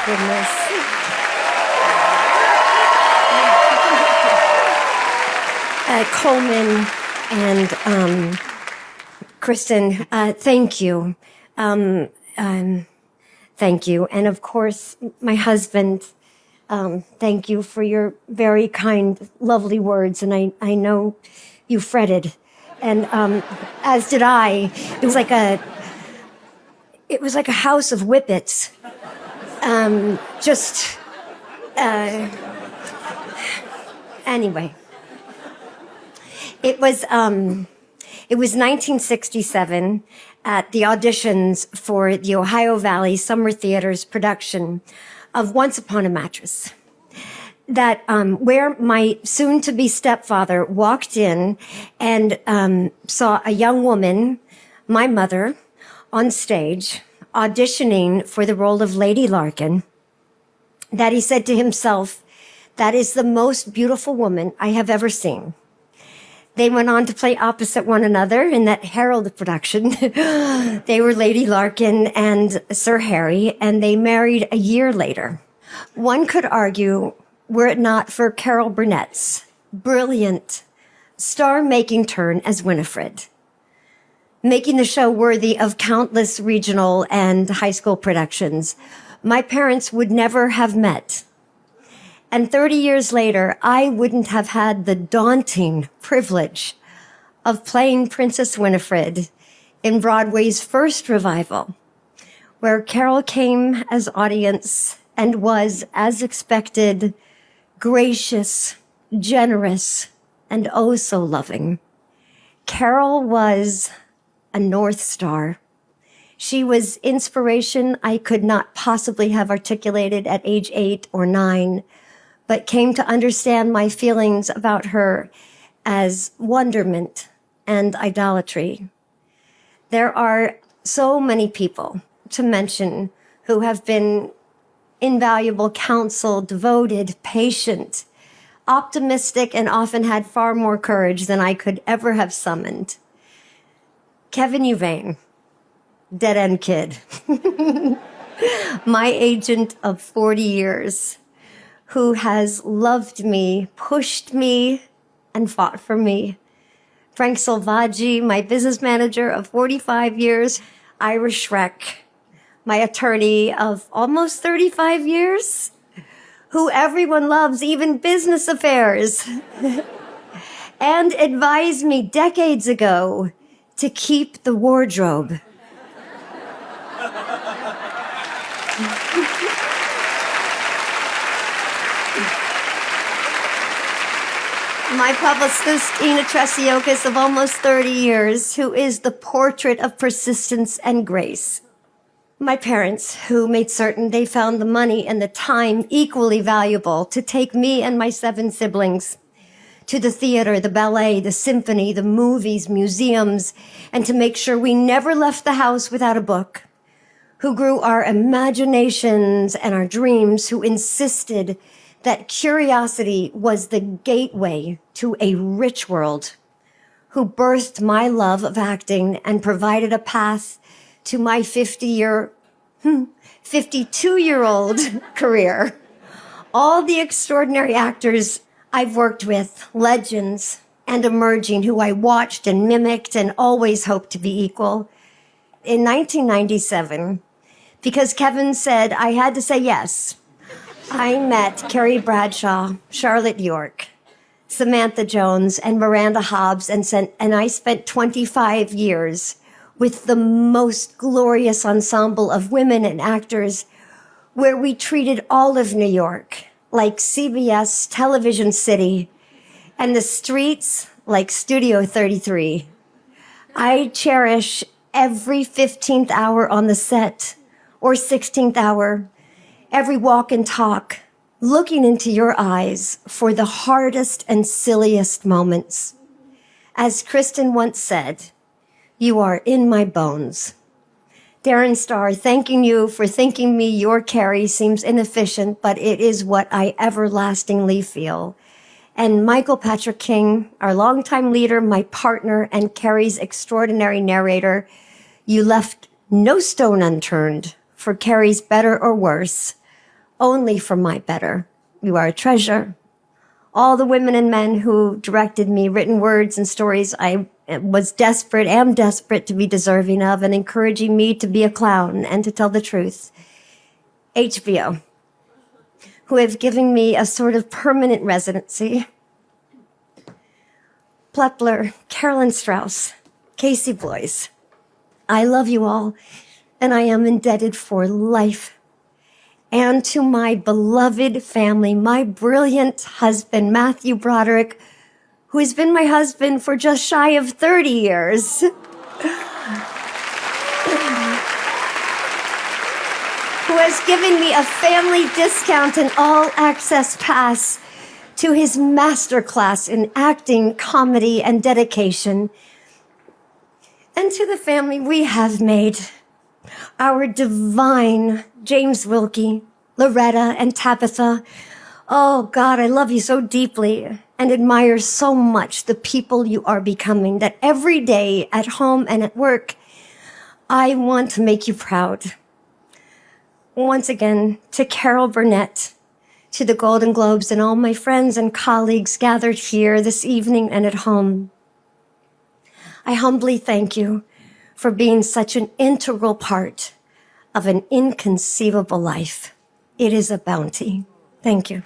goodness. Coleman and Kristen, thank you. Thank you. And of course, my husband, thank you for your very kind, lovely words. And I know you fretted, and as did I. It was like a house of whippets. Anyway, it was 1967 at the auditions for the Ohio Valley Summer Theater's production of Once Upon a Mattress, that where my soon-to-be stepfather walked in and saw a young woman, my mother, on stage auditioning for the role of Lady Larkin, that he said to himself, "That is the most beautiful woman I have ever seen." They went on to play opposite one another in that Herald production. They were Lady Larkin and Sir Harry, and they married a year later. One could argue, were it not for Carol Burnett's brilliant, star-making turn as Winifred, making the show worthy of countless regional and high school productions, my parents would never have met. And 30 years later, I wouldn't have had the daunting privilege of playing Princess Winifred in Broadway's first revival, where Carol came as audience and was, as expected, gracious, generous, and oh so loving. Carol was a North Star. She was inspiration I could not possibly have articulated at age 8 or 9, but came to understand my feelings about her as wonderment and idolatry. There are so many people to mention who have been invaluable counsel, devoted, patient, optimistic, and often had far more courage than I could ever have summoned. Kevin Uvain, dead-end kid, my agent of 40 years, who has loved me, pushed me, and fought for me. Frank Salvaggi, my business manager of 45 years. Ira Schreck, my attorney of almost 35 years, who everyone loves, even business affairs, and advised me decades ago to keep the wardrobe. My publicist, Ina Tresiokas, of almost 30 years, who is the portrait of persistence and grace. My parents, who made certain they found the money and the time equally valuable to take me and my 7 siblings to the theater, the ballet, the symphony, the movies, museums, and to make sure we never left the house without a book. Who grew our imaginations and our dreams, who insisted that curiosity was the gateway to a rich world, who birthed my love of acting and provided a path to my 52-year-old career. All the extraordinary actors I've worked with, legends and emerging, who I watched and mimicked and always hoped to be equal. In 1997, because Kevin said I had to say yes, I met Carrie Bradshaw, Charlotte York, Samantha Jones, and Miranda Hobbs, and I spent 25 years with the most glorious ensemble of women and actors, where we treated all of New York like CBS Television City and the streets like Studio 33. I cherish every 15th hour on the set, or 16th hour, every walk and talk, looking into your eyes for the hardest and silliest moments. As Kristen once said, "You are in my bones." Darren Starr, thanking you for thinking me your Carrie seems inefficient, but it is what I everlastingly feel. And Michael Patrick King, our longtime leader, my partner, and Carrie's extraordinary narrator, you left no stone unturned for Carrie's better or worse, only for my better. You are a treasure. All the women and men who directed me, written words and stories I am desperate to be deserving of, and encouraging me to be a clown and to tell the truth. HBO, who have given me a sort of permanent residency. Plepler, Carolyn Strauss, Casey Bloys. I love you all, and I am indebted for life. And to my beloved family, my brilliant husband, Matthew Broderick, who has been my husband for just shy of 30 years. Who has given me a family discount and all-access pass to his masterclass in acting, comedy, and dedication. And to the family we have made, our divine James Wilkie, Loretta, and Tabitha. Oh, God, I love you so deeply and admire so much the people you are becoming, that every day at home and at work, I want to make you proud. Once again, to Carol Burnett, to the Golden Globes, and all my friends and colleagues gathered here this evening and at home, I humbly thank you for being such an integral part of an inconceivable life. It is a bounty. Thank you.